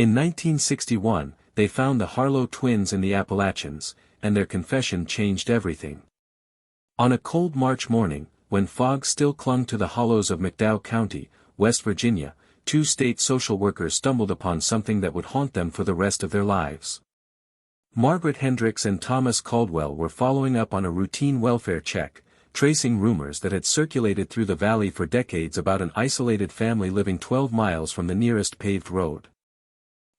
In 1961, they found the Harlow Twins in the Appalachians, and their confession changed everything. On a cold March morning, when fog still clung to the hollows of McDowell County, West Virginia, two state social workers stumbled upon something that would haunt them for the rest of their lives. Margaret Hendricks and Thomas Caldwell were following up on a routine welfare check, tracing rumors that had circulated through the valley for decades about an isolated family living 12 miles from the nearest paved road.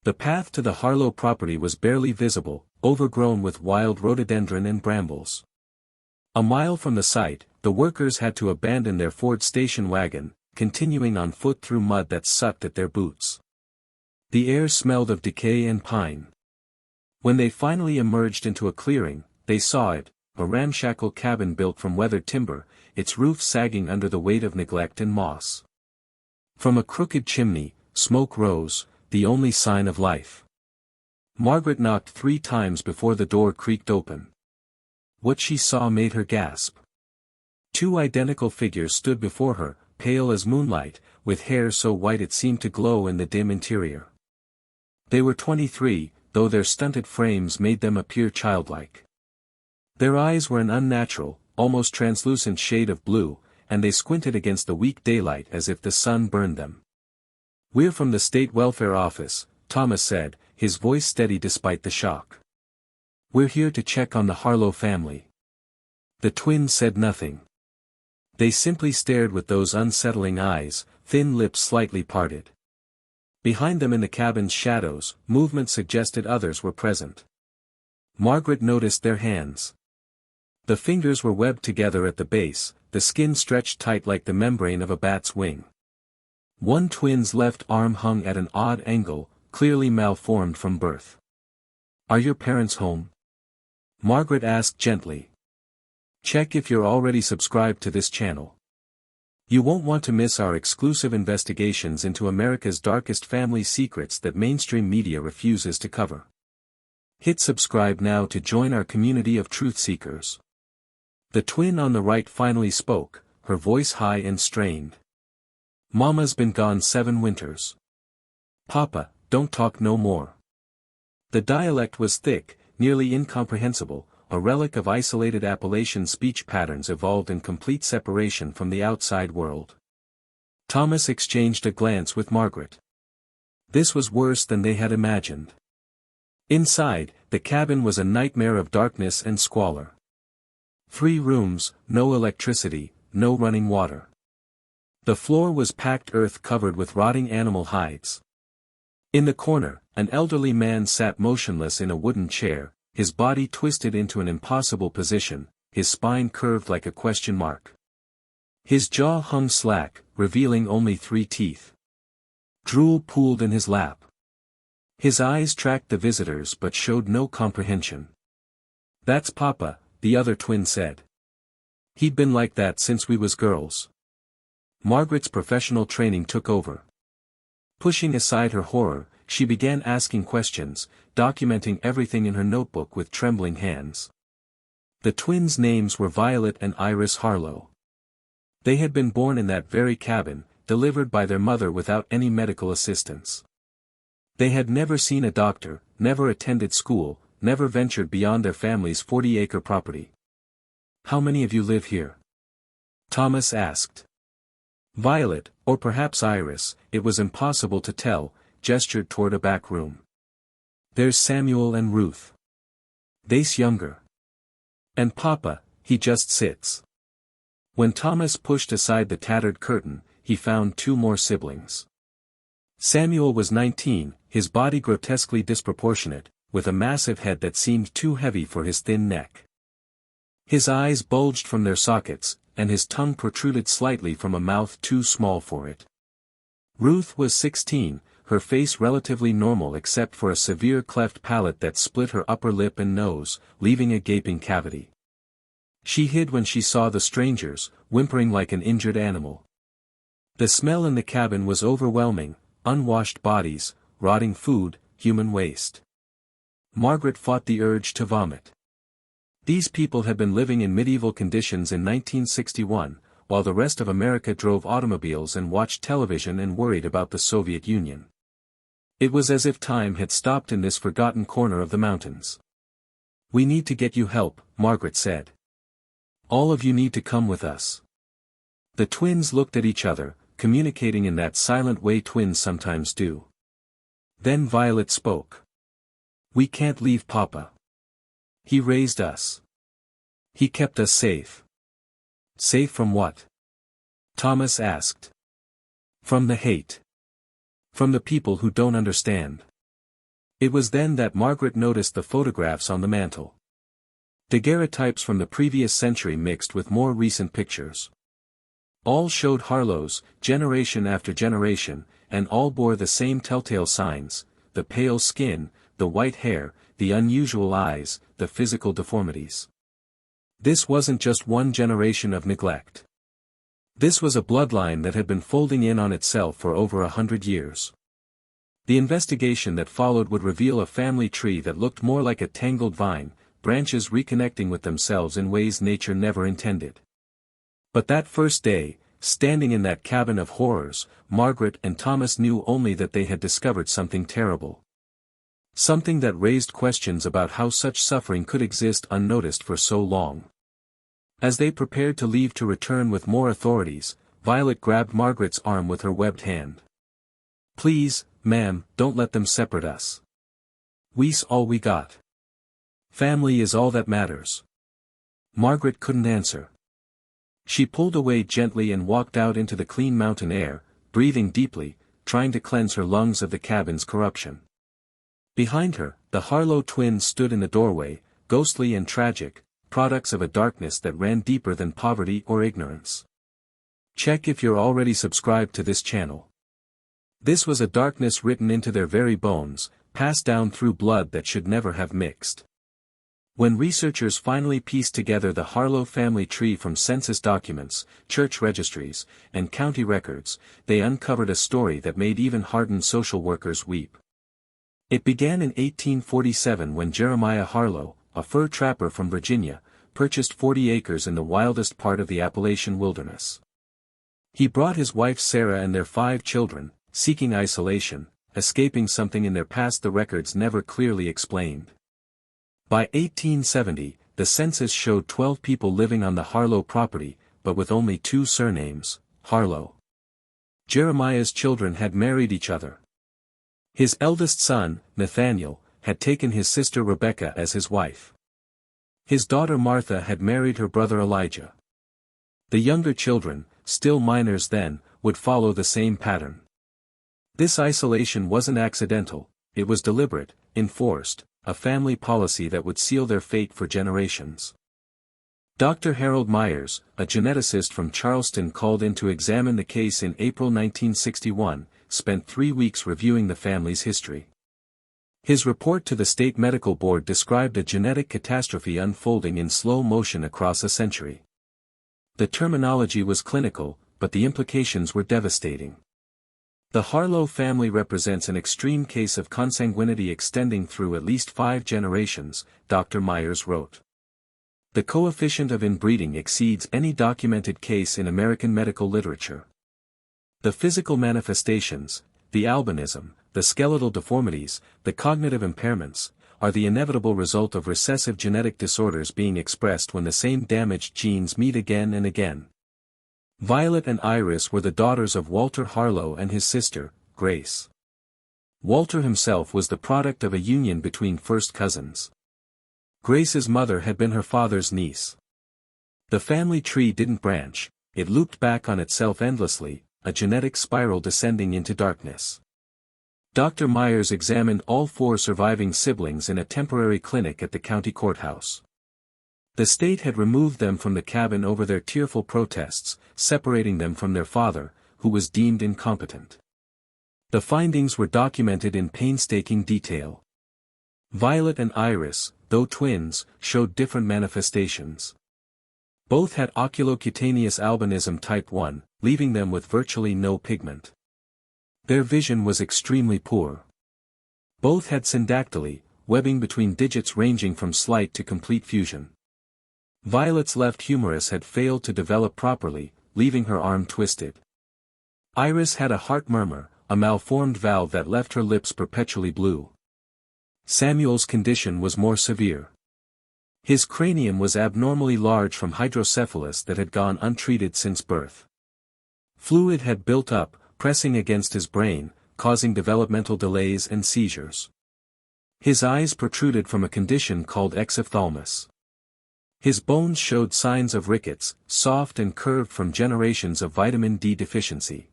The path to the Harlow property was barely visible, overgrown with wild rhododendron and brambles. A mile from the site, the workers had to abandon their Ford station wagon, continuing on foot through mud that sucked at their boots. The air smelled of decay and pine. When they finally emerged into a clearing, they saw it, a ramshackle cabin built from weathered timber, its roof sagging under the weight of neglect and moss. From a crooked chimney, smoke rose, the only sign of life. Margaret knocked 3 times before the door creaked open. What she saw made her gasp. 2 identical figures stood before her, pale as moonlight, with hair so white it seemed to glow in the dim interior. They were 23, though their stunted frames made them appear childlike. Their eyes were an unnatural, almost translucent shade of blue, and they squinted against the weak daylight as if the sun burned them. "We're from the State Welfare Office," Thomas said, his voice steady despite the shock. "We're here to check on the Harlow family." The twins said nothing. They simply stared with those unsettling eyes, thin lips slightly parted. Behind them in the cabin's shadows, movement suggested others were present. Margaret noticed their hands. The fingers were webbed together at the base, the skin stretched tight like the membrane of a bat's wing. One twin's left arm hung at an odd angle, clearly malformed from birth. "Are your parents home?" Margaret asked gently. "Check if you're already subscribed to this channel. You won't want to miss our exclusive investigations into America's darkest family secrets that mainstream media refuses to cover. Hit subscribe now to join our community of truth seekers." The twin on the right finally spoke, her voice high and strained. "Mama's been gone 7 winters. Papa, don't talk no more." The dialect was thick, nearly incomprehensible, a relic of isolated Appalachian speech patterns evolved in complete separation from the outside world. Thomas exchanged a glance with Margaret. This was worse than they had imagined. Inside, the cabin was a nightmare of darkness and squalor. 3 rooms, no electricity, no running water. The floor was packed earth covered with rotting animal hides. In the corner, an elderly man sat motionless in a wooden chair, his body twisted into an impossible position, his spine curved like a question mark. His jaw hung slack, revealing only 3 teeth. Drool pooled in his lap. His eyes tracked the visitors but showed no comprehension. "That's Papa," the other twin said. "He'd been like that since we was girls." Margaret's professional training took over. Pushing aside her horror, she began asking questions, documenting everything in her notebook with trembling hands. The twins' names were Violet and Iris Harlow. They had been born in that very cabin, delivered by their mother without any medical assistance. They had never seen a doctor, never attended school, never ventured beyond their family's 40-acre property. "How many of you live here?" Thomas asked. Violet, or perhaps Iris, it was impossible to tell, gestured toward a back room. "There's Samuel and Ruth. They's younger. And Papa, he just sits." When Thomas pushed aside the tattered curtain, he found 2 more siblings. Samuel was 19, his body grotesquely disproportionate, with a massive head that seemed too heavy for his thin neck. His eyes bulged from their sockets, and his tongue protruded slightly from a mouth too small for it. Ruth was 16, her face relatively normal except for a severe cleft palate that split her upper lip and nose, leaving a gaping cavity. She hid when she saw the strangers, whimpering like an injured animal. The smell in the cabin was overwhelming, unwashed bodies, rotting food, human waste. Margaret fought the urge to vomit. These people had been living in medieval conditions in 1961, while the rest of America drove automobiles and watched television and worried about the Soviet Union. It was as if time had stopped in this forgotten corner of the mountains. "We need to get you help," Margaret said. "All of you need to come with us." The twins looked at each other, communicating in that silent way twins sometimes do. Then Violet spoke. "We can't leave Papa. He raised us. He kept us safe." "Safe from what?" Thomas asked. "From the hate. From the people who don't understand." It was then that Margaret noticed the photographs on the mantel. Daguerreotypes from the previous century mixed with more recent pictures. All showed Harlows, generation after generation, and all bore the same telltale signs: the pale skin, the white hair, the unusual eyes, the physical deformities. This wasn't just one generation of neglect. This was a bloodline that had been folding in on itself for over 100 years. The investigation that followed would reveal a family tree that looked more like a tangled vine, branches reconnecting with themselves in ways nature never intended. But that first day, standing in that cabin of horrors, Margaret and Thomas knew only that they had discovered something terrible. Something that raised questions about how such suffering could exist unnoticed for so long. As they prepared to leave to return with more authorities, Violet grabbed Margaret's arm with her webbed hand. "Please, ma'am, don't let them separate us. We's all we got. Family is all that matters." Margaret couldn't answer. She pulled away gently and walked out into the clean mountain air, breathing deeply, trying to cleanse her lungs of the cabin's corruption. Behind her, the Harlow twins stood in the doorway, ghostly and tragic, products of a darkness that ran deeper than poverty or ignorance. Check if you're already subscribed to this channel. This was a darkness written into their very bones, passed down through blood that should never have mixed. When researchers finally pieced together the Harlow family tree from census documents, church registries, and county records, they uncovered a story that made even hardened social workers weep. It began in 1847 when Jeremiah Harlow, a fur trapper from Virginia, purchased 40 acres in the wildest part of the Appalachian wilderness. He brought his wife Sarah and their 5 children, seeking isolation, escaping something in their past the records never clearly explained. By 1870, the census showed 12 people living on the Harlow property, but with only 2 surnames, Harlow. Jeremiah's children had married each other. His eldest son, Nathaniel, had taken his sister Rebecca as his wife. His daughter Martha had married her brother Elijah. The younger children, still minors then, would follow the same pattern. This isolation wasn't accidental, it was deliberate, enforced, a family policy that would seal their fate for generations. Dr. Harold Myers, a geneticist from Charleston called in to examine the case in April 1961, spent 3 weeks reviewing the family's history. His report to the state medical board described a genetic catastrophe unfolding in slow motion across a century. The terminology was clinical, but the implications were devastating. The Harlow family represents an extreme case of consanguinity extending through at least 5 generations, Dr. Myers wrote. The coefficient of inbreeding exceeds any documented case in American medical literature. The physical manifestations, the albinism, the skeletal deformities, the cognitive impairments, are the inevitable result of recessive genetic disorders being expressed when the same damaged genes meet again and again. Violet and Iris were the daughters of Walter Harlow and his sister, Grace. Walter himself was the product of a union between first cousins. Grace's mother had been her father's niece. The family tree didn't branch, it looped back on itself endlessly, a genetic spiral descending into darkness. Dr. Myers examined all 4 surviving siblings in a temporary clinic at the county courthouse. The state had removed them from the cabin over their tearful protests, separating them from their father, who was deemed incompetent. The findings were documented in painstaking detail. Violet and Iris, though twins, showed different manifestations. Both had oculocutaneous albinism type 1, leaving them with virtually no pigment. Their vision was extremely poor. Both had syndactyly, webbing between digits ranging from slight to complete fusion. Violet's left humerus had failed to develop properly, leaving her arm twisted. Iris had a heart murmur, a malformed valve that left her lips perpetually blue. Samuel's condition was more severe. His cranium was abnormally large from hydrocephalus that had gone untreated since birth. Fluid had built up, pressing against his brain, causing developmental delays and seizures. His eyes protruded from a condition called exophthalmos. His bones showed signs of rickets, soft and curved from generations of vitamin D deficiency.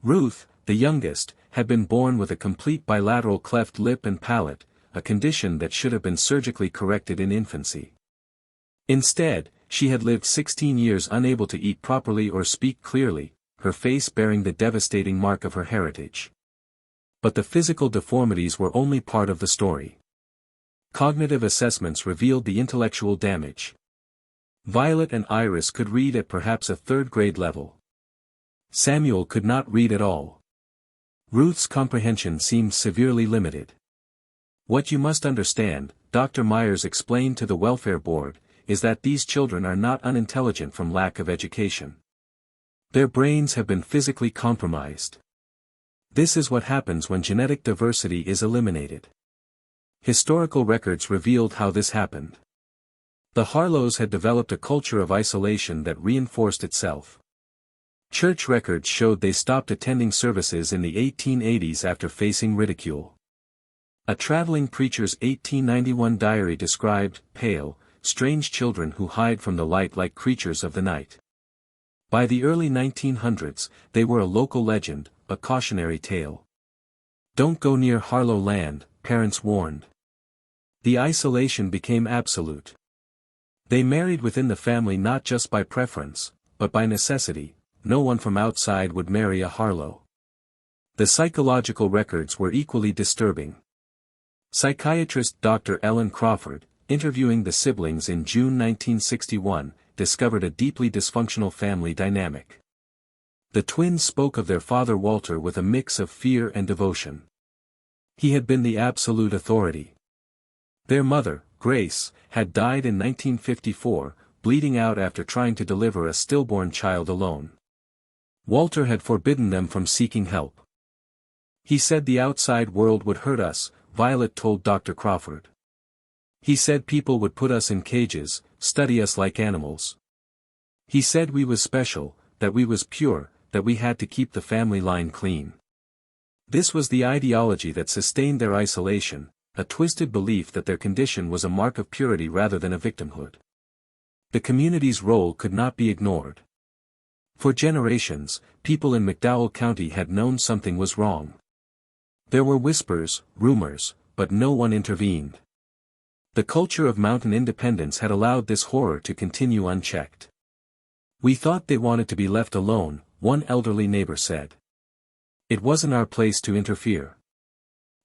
Ruth, the youngest, had been born with a complete bilateral cleft lip and palate, a condition that should have been surgically corrected in infancy. Instead, she had lived 16 years unable to eat properly or speak clearly, her face bearing the devastating mark of her heritage. But the physical deformities were only part of the story. Cognitive assessments revealed the intellectual damage. Violet and Iris could read at perhaps a third-grade level. Samuel could not read at all. Ruth's comprehension seemed severely limited. What you must understand, Dr. Myers explained to the welfare board, is that these children are not unintelligent from lack of education. Their brains have been physically compromised. This is what happens when genetic diversity is eliminated. Historical records revealed how this happened. The Harlows had developed a culture of isolation that reinforced itself. Church records showed they stopped attending services in the 1880s after facing ridicule. A traveling preacher's 1891 diary described pale, strange children who hide from the light like creatures of the night. By the early 1900s, they were a local legend, a cautionary tale. Don't go near Harlow land, parents warned. The isolation became absolute. They married within the family not just by preference, but by necessity. No one from outside would marry a Harlow. The psychological records were equally disturbing. Psychiatrist Dr. Ellen Crawford, interviewing the siblings in June 1961, discovered a deeply dysfunctional family dynamic. The twins spoke of their father Walter with a mix of fear and devotion. He had been the absolute authority. Their mother, Grace, had died in 1954, bleeding out after trying to deliver a stillborn child alone. Walter had forbidden them from seeking help. He said the outside world would hurt us, Violet told Dr. Crawford. He said people would put us in cages, study us like animals. He said we was special, that we was pure, that we had to keep the family line clean. This was the ideology that sustained their isolation, a twisted belief that their condition was a mark of purity rather than a victimhood. The community's role could not be ignored. For generations, people in McDowell County had known something was wrong. There were whispers, rumors, but no one intervened. The culture of mountain independence had allowed this horror to continue unchecked. We thought they wanted to be left alone, one elderly neighbor said. It wasn't our place to interfere.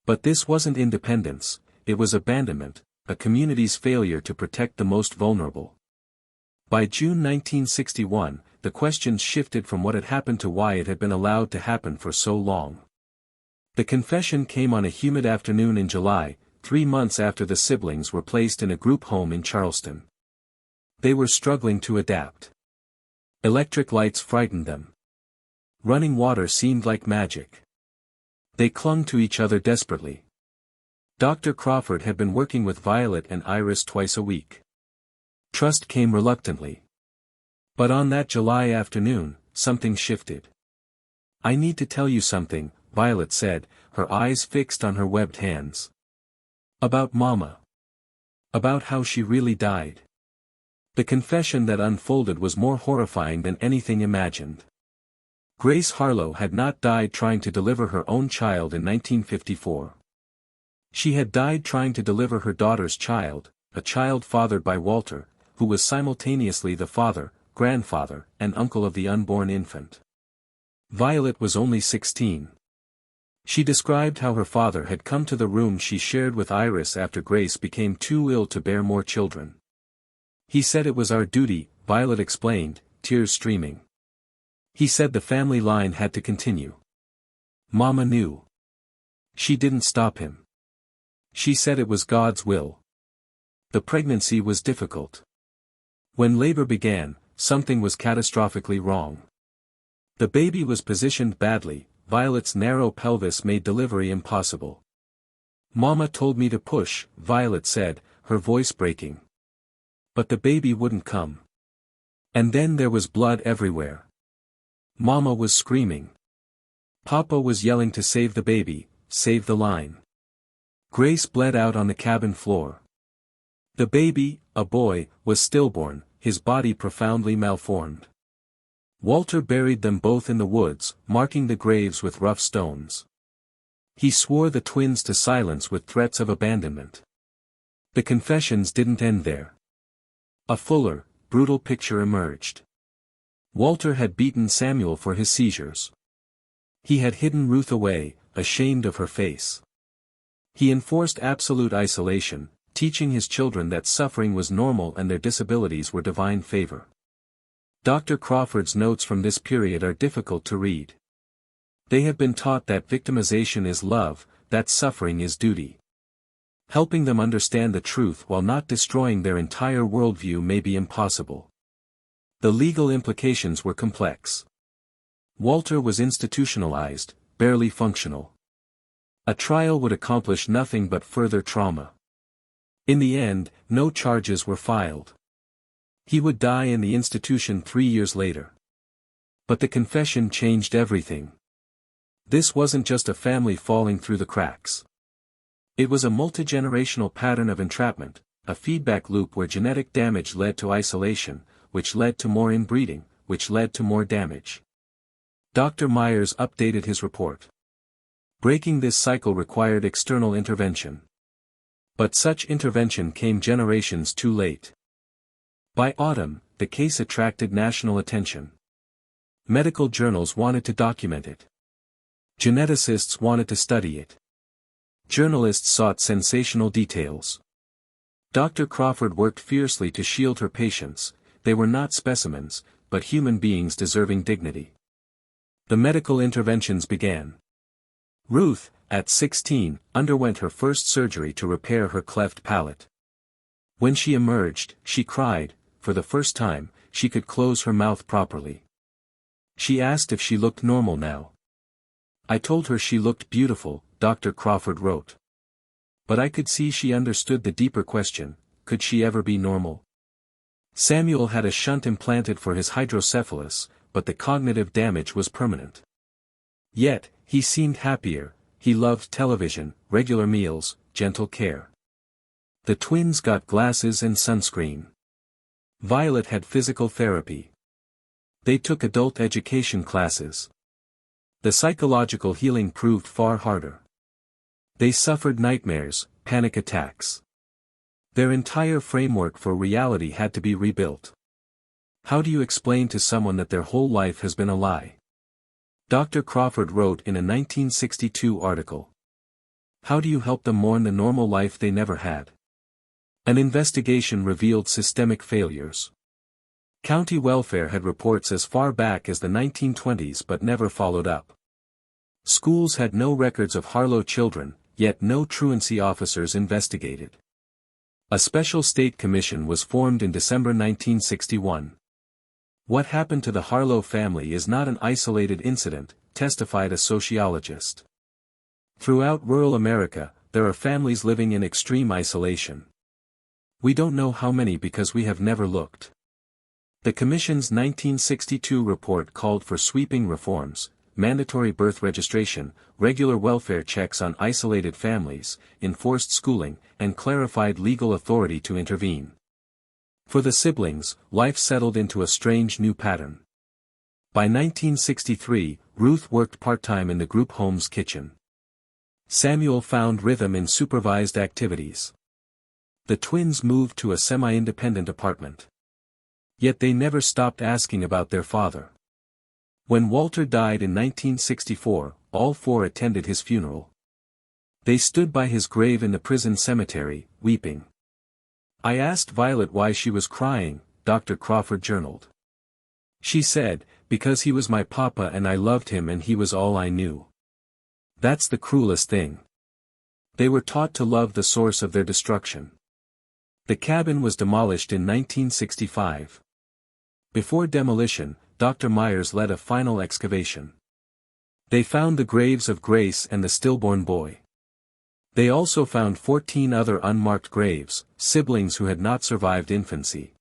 But this wasn't independence, it was abandonment, a community's failure to protect the most vulnerable. By June 1961, the questions shifted from what had happened to why it had been allowed to happen for so long. The confession came on a humid afternoon in July, 3 months after the siblings were placed in a group home in Charleston. They were struggling to adapt. Electric lights frightened them. Running water seemed like magic. They clung to each other desperately. Dr. Crawford had been working with Violet and Iris twice a week. Trust came reluctantly. But on that July afternoon, something shifted. I need to tell you something, Violet said, her eyes fixed on her webbed hands. About Mama. About how she really died. The confession that unfolded was more horrifying than anything imagined. Grace Harlow had not died trying to deliver her own child in 1954. She had died trying to deliver her daughter's child, a child fathered by Walter, who was simultaneously the father, grandfather, and uncle of the unborn infant. Violet was only 16. She described how her father had come to the room she shared with Iris after Grace became too ill to bear more children. He said it was our duty, Violet explained, tears streaming. He said the family line had to continue. Mama knew. She didn't stop him. She said it was God's will. The pregnancy was difficult. When labor began, something was catastrophically wrong. The baby was positioned badly, Violet's narrow pelvis made delivery impossible. "Mama told me to push," Violet said, her voice breaking. But the baby wouldn't come. And then there was blood everywhere. Mama was screaming. Papa was yelling to save the baby, save the line. Grace bled out on the cabin floor. The baby, a boy, was stillborn, his body profoundly malformed. Walter buried them both in the woods, marking the graves with rough stones. He swore the twins to silence with threats of abandonment. The confessions didn't end there. A fuller, brutal picture emerged. Walter had beaten Samuel for his seizures. He had hidden Ruth away, ashamed of her face. He enforced absolute isolation, teaching his children that suffering was normal and their disabilities were divine favor. Dr. Crawford's notes from this period are difficult to read. They have been taught that victimization is love, that suffering is duty. Helping them understand the truth while not destroying their entire worldview may be impossible. The legal implications were complex. Walter was institutionalized, barely functional. A trial would accomplish nothing but further trauma. In the end, no charges were filed. He would die in the institution 3 years later. But the confession changed everything. This wasn't just a family falling through the cracks. It was a multi-generational pattern of entrapment, a feedback loop where genetic damage led to isolation, which led to more inbreeding, which led to more damage. Dr. Myers updated his report. Breaking this cycle required external intervention. But such intervention came generations too late. By autumn, the case attracted national attention. Medical journals wanted to document it. Geneticists wanted to study it. Journalists sought sensational details. Dr. Crawford worked fiercely to shield her patients. They were not specimens, but human beings deserving dignity. The medical interventions began. Ruth, at 16, underwent her first surgery to repair her cleft palate. When she emerged, she cried. For the first time, she could close her mouth properly. She asked if she looked normal now. "I told her she looked beautiful," Dr. Crawford wrote. But I could see she understood the deeper question: could she ever be normal? Samuel had a shunt implanted for his hydrocephalus, but the cognitive damage was permanent. Yet, he seemed happier. He loved television, regular meals, gentle care. The twins got glasses and sunscreen. Violet had physical therapy. They took adult education classes. The psychological healing proved far harder. They suffered nightmares, panic attacks. Their entire framework for reality had to be rebuilt. How do you explain to someone that their whole life has been a lie? Dr. Crawford wrote in a 1962 article. How do you help them mourn the normal life they never had? An investigation revealed systemic failures. County welfare had reports as far back as the 1920s but never followed up. Schools had no records of Harlow children, yet no truancy officers investigated. A special state commission was formed in December 1961. What happened to the Harlow family is not an isolated incident, testified a sociologist. Throughout rural America, there are families living in extreme isolation. We don't know how many because we have never looked. The Commission's 1962 report called for sweeping reforms, mandatory birth registration, regular welfare checks on isolated families, enforced schooling, and clarified legal authority to intervene. For the siblings, life settled into a strange new pattern. By 1963, Ruth worked part-time in the group home's kitchen. Samuel found rhythm in supervised activities. The twins moved to a semi-independent apartment. Yet they never stopped asking about their father. When Walter died in 1964, all four attended his funeral. They stood by his grave in the prison cemetery, weeping. I asked Violet why she was crying, Dr. Crawford journaled. She said, because he was my papa and I loved him and he was all I knew. That's the cruelest thing. They were taught to love the source of their destruction. The cabin was demolished in 1965. Before demolition, Dr. Myers led a final excavation. They found the graves of Grace and the stillborn boy. They also found 14 other unmarked graves, siblings who had not survived infancy.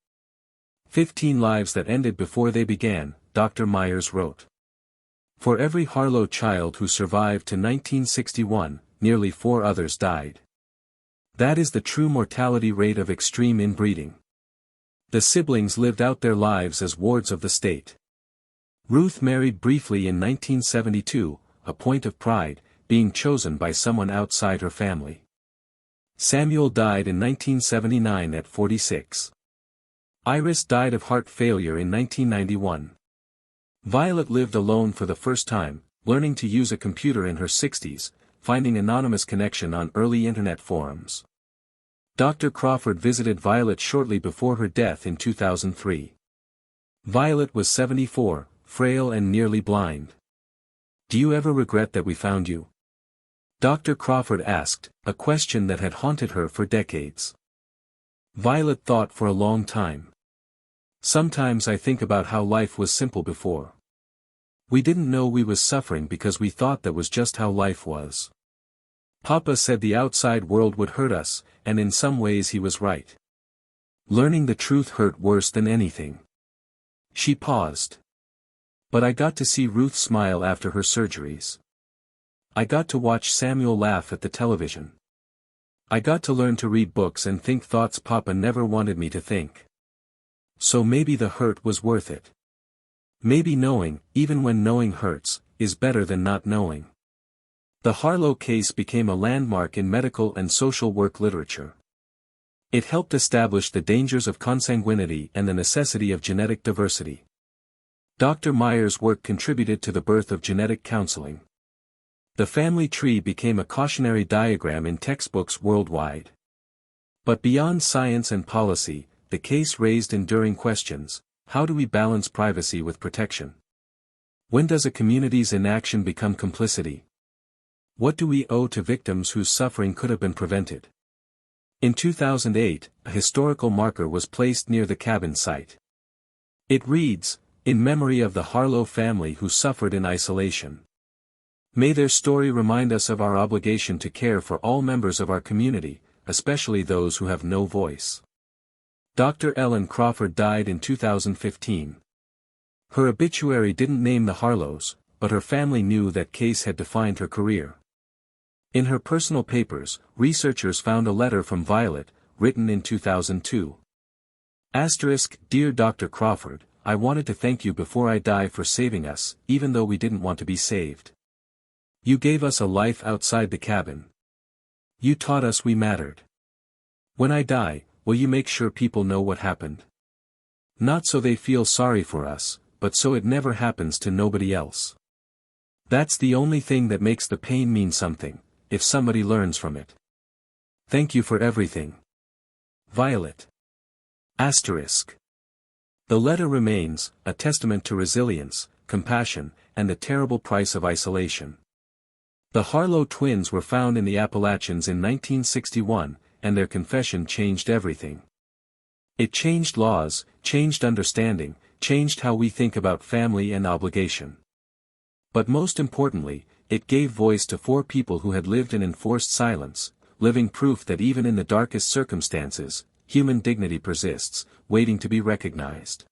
15 lives that ended before they began, Dr. Myers wrote. For every Harlow child who survived to 1961, nearly 4 others died. That is the true mortality rate of extreme inbreeding. The siblings lived out their lives as wards of the state. Ruth married briefly in 1972, a point of pride, being chosen by someone outside her family. Samuel died in 1979 at 46. Iris died of heart failure in 1991. Violet lived alone for the first time, learning to use a computer in her 60s, finding anonymous connection on early internet forums. Dr. Crawford visited Violet shortly before her death in 2003. Violet was 74, frail and nearly blind. Do you ever regret that we found you? Dr. Crawford asked, a question that had haunted her for decades. Violet thought for a long time. Sometimes I think about how life was simple before. We didn't know we was suffering because we thought that was just how life was. Papa said the outside world would hurt us, and in some ways he was right. Learning the truth hurt worse than anything. She paused. But I got to see Ruth smile after her surgeries. I got to watch Samuel laugh at the television. I got to learn to read books and think thoughts Papa never wanted me to think. So maybe the hurt was worth it. Maybe knowing, even when knowing hurts, is better than not knowing. The Harlow case became a landmark in medical and social work literature. It helped establish the dangers of consanguinity and the necessity of genetic diversity. Dr. Myers' work contributed to the birth of genetic counseling. The family tree became a cautionary diagram in textbooks worldwide. But beyond science and policy, the case raised enduring questions. How do we balance privacy with protection? When does a community's inaction become complicity? What do we owe to victims whose suffering could have been prevented? In 2008, a historical marker was placed near the cabin site. It reads, "In memory of the Harlow family who suffered in isolation. May their story remind us of our obligation to care for all members of our community, especially those who have no voice." Dr. Ellen Crawford died in 2015. Her obituary didn't name the Harlows, but her family knew that case had defined her career. In her personal papers, researchers found a letter from Violet, written in 2002. Dear Dr. Crawford, I wanted to thank you before I die for saving us, even though we didn't want to be saved. You gave us a life outside the cabin. You taught us we mattered. When I die, will you make sure people know what happened? Not so they feel sorry for us, but so it never happens to nobody else. That's the only thing that makes the pain mean something, if somebody learns from it. Thank you for everything. Violet. The letter remains, a testament to resilience, compassion, and the terrible price of isolation. The Harlow twins were found in the Appalachians in 1961, and their confession changed everything. It changed laws, changed understanding, changed how we think about family and obligation. But most importantly, it gave voice to 4 people who had lived in enforced silence, living proof that even in the darkest circumstances, human dignity persists, waiting to be recognized.